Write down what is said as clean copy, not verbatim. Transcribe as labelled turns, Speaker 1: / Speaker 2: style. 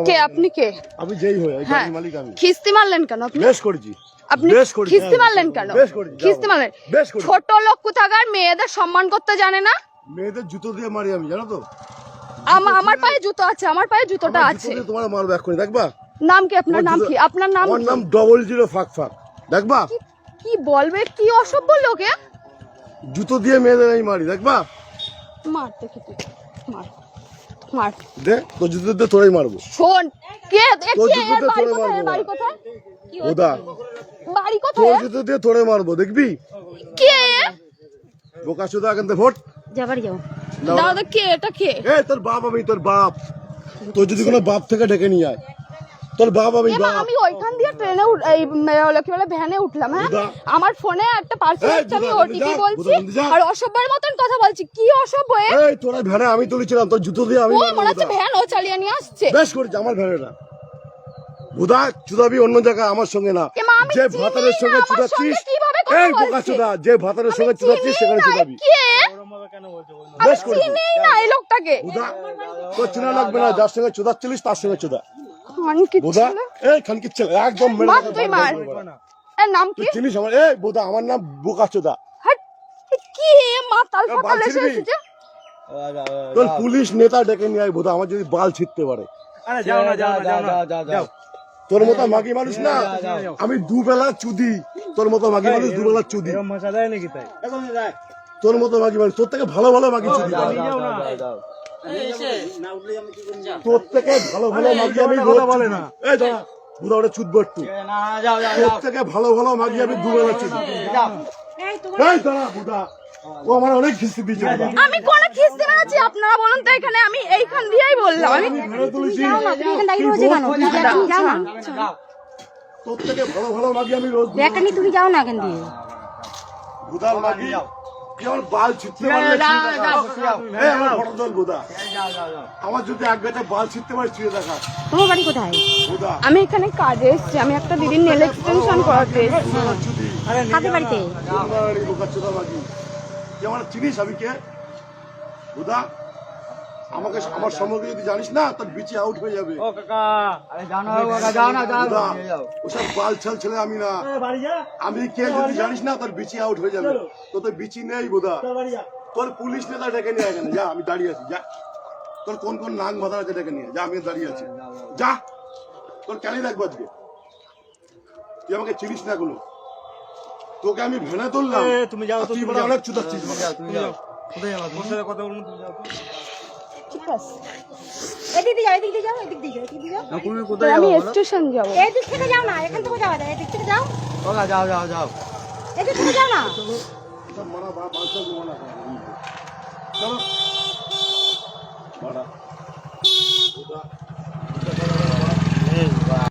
Speaker 1: কে আপনি? কে
Speaker 2: আমি যেই হই গাড়ির মালিক আমি।
Speaker 1: খিস্তি মারলেন কেন আপনি?
Speaker 2: বেশ করেছি।
Speaker 1: আপনি খিস্তি মারলেন কেন? খিস্তি মারলেন? ছোট লোক কোথাকার, মেয়েদের সম্মান করতে জানে না।
Speaker 2: মেয়েদের জুতো দিয়ে মারি আমি, জানো তো?
Speaker 1: আমার পায়ে জুতো আছে, আমার পায়ে জুতোটা আছে।
Speaker 2: তোমার মারবো এক্ষুনি, দেখবা?
Speaker 1: নাম কি আপনার? নাম কি আপনার? নাম
Speaker 2: আমার নাম 00 ফাঁক ফাঁক, দেখবা?
Speaker 1: কি বলবে? কি অসভ্য লোকে।
Speaker 2: জুতো দিয়ে মেয়েদের আমি মারি, দেখবা?
Speaker 1: মার দেখি তুই, মার মার
Speaker 2: দে, তো জুতো দিয়ে তোরাই মারবো।
Speaker 1: শোন, কে
Speaker 2: বাড়ি
Speaker 1: কোথায়?
Speaker 2: ওদা
Speaker 1: বাড়ি কোথায়?
Speaker 2: তোর জুতো দিয়ে তোরাই মারবো, দেখবি?
Speaker 1: কে?
Speaker 2: বোকা চোদা, এখান থেকে ভোট
Speaker 1: যা বাড়ি যাও। দাদা কে এটা? কে?
Speaker 2: তোর বাপ। আমি তোর বাপ। তোর যদি কোনো বাপ থেকে ডেকে নিয়ে আয়, তোর বাপ আমি বাপ।
Speaker 1: আমি ওইখান দিয়ে ট্রেনে কি বলে ভ্যানে উঠলাম। হ্যাঁ, আমার ফোনে একটা পার্সেল আসছে, আমি ওটিপি বলছি আর অসভ্যের মতন কথা বলছি। কি অসভ্য?
Speaker 2: এই তোরা ভ্যানে আমি তুলেছিলাম, তোর জুতো দিয়ে আমি
Speaker 1: মনে হচ্ছে ভ্যান ও চালিয়ে নিয়ে আসছে।
Speaker 2: বেশ করেছি, আমার ভ্যানে না। বুদা চুদাবি অন্য জায়গায়, আমার সঙ্গে না। যে ভাতারের সঙ্গে চুদাচ্ছিস, এই বোকা চুদা, যে ভাতারের সঙ্গে চুদাচ্ছিস সেখানে চুদাবি। বেশ করেছি।
Speaker 1: চিনি না এই লোকটাকে।
Speaker 2: বুদা তোর চেনা লাগবে না, যার সঙ্গে চুদাচ্ছিলিস তার সঙ্গে চুদা। বুদা এই খানকির ছেলে, একদম মেরে
Speaker 1: মার তুই মার। এর নাম কি?
Speaker 2: চিনিস আমার? এই বুদা, আমার নাম বোকা চুদা।
Speaker 1: কি মাতাল ফাতাল এসেছে?
Speaker 2: তোর পুলিশ নেতা ডেকে নিয়ে আয় বুদা, আমার যদি বাল ছিঁড়তে পারে।
Speaker 3: আরে যাও না, যাও না, যাও।
Speaker 2: তোর মতো মাগি মানুষ না আমি, দুবেলা চুদি। তোর মতো মাগি মানুষ দুবেলা চুদি।
Speaker 3: মশা দেয় নাকি তাই?
Speaker 2: তোর মতো মাগি মানুষ, তোর থেকে ভালো ভালো মাগি চুদি। তোর থেকে ভালো ভালো মাগি আমি বলে না। এই দাঁড়া বুদা, ওটা চুদবো একটু। তোর থেকে ভালো ভালো মাগি আমি দুবেলা চুদি। এই দাঁড়া বুদা, ও আমার অনেক খিস্তি দিয়েছে।
Speaker 1: আমি কোন খিস্তি মেরেছি? আপনারা বলুন তো এখানে। আমি এইখান দিয়েই বললাম। আমি
Speaker 2: যাও না, তুমি এখান থেকে রোজ কেন? তুমি যাও না। তোর থেকে ভালো ভালো মাগি আমি রোজ।
Speaker 4: ব্যাকানি তুমি যাও না এখান দিয়ে।
Speaker 2: বুদার মাগি কি আমার বাল ছিঁড়তে পারলে? এই আমার ফটো তোল বুদা। আমার যদি এক বেটা বাল ছিঁড়তে পারে ছিঁড়ে দেখা।
Speaker 4: তোমার বাড়ি কোথায়?
Speaker 2: বুদা
Speaker 1: আমি এখানে কাজে এসেছি। আমি একটা দিদির নেল এক্সটেনশন করাতে এসেছি।
Speaker 4: কাদের বাড়িতে?
Speaker 2: বোকা চোদা মাগি, তুই আমার চিনিস আমি কে? বুদা আমাকে, আমার সম্পর্কে যদি জানিস না তোর বিচি আউট হয়ে যাবে।
Speaker 3: ও কাকা, আরে যাও না কাকা, যাও না, যাও।
Speaker 2: ওসব বাল ছাল ছেলে আমি না। আমি কে যদি জানিস না তোর বিচি আউট হয়ে যাবে। তোর তো বিচি নেই বুদা। তোর পুলিশ নেতা ডেকে নিয়ে এখানে যা, আমি দাঁড়িয়ে আছি। যা, তোর কোন কোন নাক মাথা আছে ডেকে নিয়ে যা, আমি দাঁড়িয়ে আছি। যা, তোর কেন রাখবো আজকে? তুই আমাকে চিনিস না কোনো। তোকে আমি ভেনে তুললাম,
Speaker 3: তুমি যাও,
Speaker 2: তুই বলে অনেক চুদাচ্ছিস।
Speaker 3: তুমি যাও। কোথায় যাবা? তোর সাথে কথা বলুন, তুমি যাও।
Speaker 4: ঠিক আছে, এদিক দিয়ে যাও, এদিক দিয়ে যাও, এদিক দিয়ে যাও, এদিক দিয়ে যাও।
Speaker 3: তুমি কোথায়
Speaker 1: আমি
Speaker 3: যাবা?
Speaker 1: স্টেশন যাব।
Speaker 4: এদিক থেকে যাও না, এখান থেকে যাওয়া যায়। এদিক থেকে যাও,
Speaker 3: ওকা যাও, যাও, যাও।
Speaker 4: এদিক থেকে যাও না।
Speaker 2: सब मना बाप आंसर को मना कर चलो बड़ा